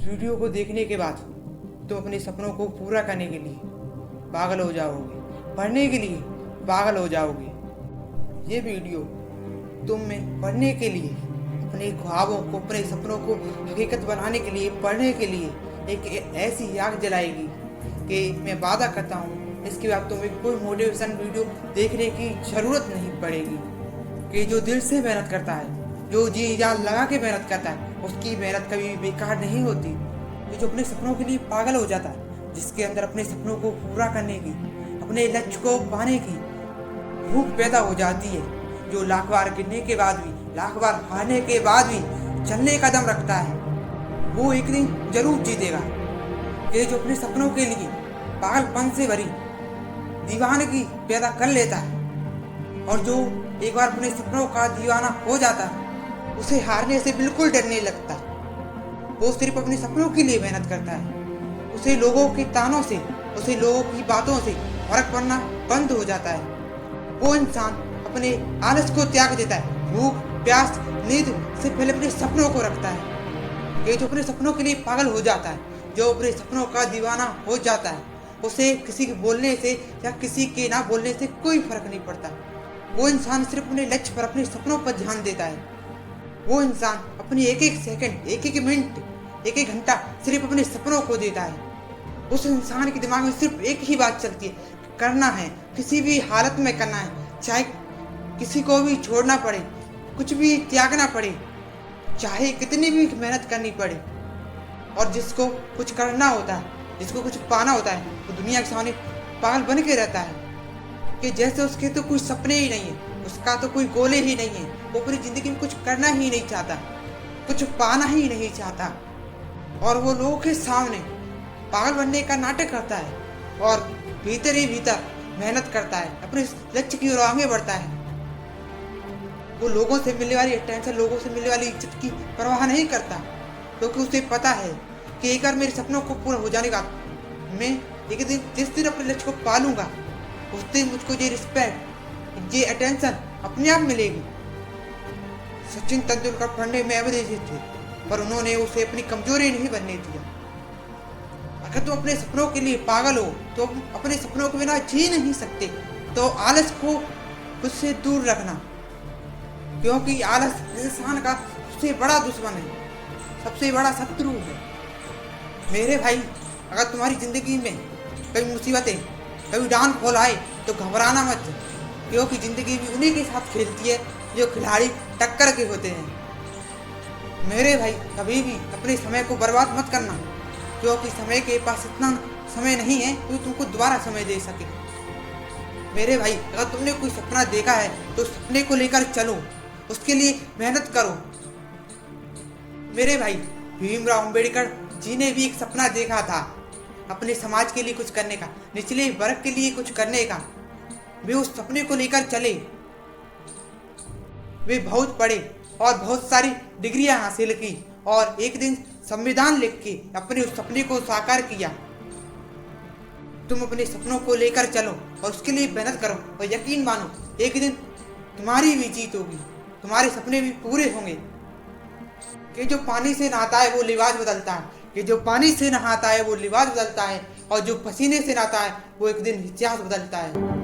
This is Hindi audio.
वीडियो को देखने के बाद तुम अपने सपनों को पूरा करने के लिए पागल हो जाओगे, पढ़ने के लिए पागल हो जाओगे। ये वीडियो तुम में पढ़ने के लिए, अपने ख्वाबों को, अपने सपनों को हकीकत बनाने के लिए, पढ़ने के लिए एक ऐसी आग जलाएगी कि मैं वादा करता हूँ इसके बाद तुम्हें कोई मोटिवेशन वीडियो देखने की ज़रूरत नहीं पड़ेगी। कि जो दिल से मेहनत करता है, जो जी जान लगा के मेहनत करता है, उसकी मेहनत कभी बेकार नहीं होती। ये जो अपने सपनों के लिए पागल हो जाता है, जिसके अंदर अपने सपनों को पूरा करने की, अपने लक्ष्य को पाने की भूख पैदा हो जाती है, जो लाख बार गिरने के बाद भी, लाख बार हारने के बाद भी चलने का दम रखता है, वो एक दिन जरूर जीतेगा। ये जो अपने सपनों के लिए पागलपन से भरी दीवानगी पैदा कर लेता है, और जो एक बार अपने सपनों का दीवाना हो जाता है, उसे हारने से बिल्कुल डर नहीं लगता। वो सिर्फ अपने सपनों के लिए मेहनत करता है। उसे लोगों के तानों से, उसे लोगों की बातों से फर्क पड़ना बंद हो जाता है। वो इंसान अपने आलस को त्याग देता है, भूख प्यास नींद से पहले अपने सपनों को रखता है। ये जो अपने सपनों के लिए पागल हो जाता है, जो अपने सपनों का दीवाना हो जाता है, उसे किसी के बोलने से या किसी के ना बोलने से कोई फर्क नहीं पड़ता। वो इंसान सिर्फ अपने लक्ष्य पर, अपने सपनों पर ध्यान देता है। वो इंसान अपनी एक एक सेकंड, एक एक मिनट, एक एक घंटा सिर्फ अपने सपनों को देता है। उस इंसान के दिमाग में सिर्फ एक ही बात चलती है, करना है, किसी भी हालत में करना है, चाहे किसी को भी छोड़ना पड़े, कुछ भी त्यागना पड़े, चाहे कितनी भी मेहनत करनी पड़े। और जिसको कुछ करना होता है, जिसको कुछ पाना होता है, वो दुनिया के सामने पागल बन के रहता है कि जैसे उसके तो कोई सपने ही नहीं है, उसका तो कोई गोले ही नहीं है, वो अपनी ज़िंदगी में कुछ करना ही नहीं चाहता, कुछ पाना ही नहीं चाहता। और वो लोगों के सामने पागल बनने का नाटक करता है और भीतर ही भीतर मेहनत करता है, अपने लक्ष्य की ओर आगे बढ़ता है। वो लोगों से मिलने वाली अटेंशन, लोगों से मिलने वाली इज्जत की परवाह नहीं करता, क्योंकि उसे पता है कि एक बार मेरे सपनों को पूरा हो जाने का, मैं एक दिन जिस दिन अपने लक्ष्य को पालूंगा, उस दिन मुझको ये रिस्पेक्ट, ये अटेंशन अपने आप मिलेगी। सचिन तेंदुलकर पढ़ने में अवधेश थे, पर उन्होंने उसे अपनी कमजोरी नहीं बनने दिया। अगर तुम अपने सपनों के लिए पागल हो तो अपने सपनों के बिना जी नहीं सकते, तो आलस को खुद से दूर रखना, क्योंकि आलस इंसान का सबसे बड़ा दुश्मन है, सबसे बड़ा शत्रु है। मेरे भाई, अगर तुम्हारी जिंदगी में कभी मुसीबतें, कभी डाउनफॉल आए तो घबराना मत, क्योंकि जिंदगी भी उन्हीं के साथ खेलती है जो खिलाड़ी टक्कर के होते हैं। मेरे भाई, कभी भी अपने समय को बर्बाद मत करना, क्योंकि समय के पास इतना समय नहीं है कि तुमको दोबारा समय दे सके। मेरे भाई, अगर तुमने कोई सपना देखा है तो सपने को लेकर चलो, उसके लिए मेहनत करो। मेरे भाई, भीमराव अंबेडकर जी ने भी एक सपना देखा था, अपने समाज के लिए कुछ करने का, निचले वर्ग के लिए कुछ करने का। वे उस सपने को लेकर चले, वे बहुत पढ़े और बहुत सारी डिग्रियां हासिल की, और एक दिन संविधान लिख के अपने उस सपने को साकार किया। तुम अपने सपनों को लेकर चलो और उसके लिए मेहनत करो, और यकीन मानो एक दिन तुम्हारी भी जीत होगी, तुम्हारे सपने भी पूरे होंगे। कि जो पानी से नहाता है वो लिबास बदलता है, कि जो पानी से नहाता है वो लिबास बदलता है, और जो पसीने से नहाता है वो एक दिन इतिहास बदलता है।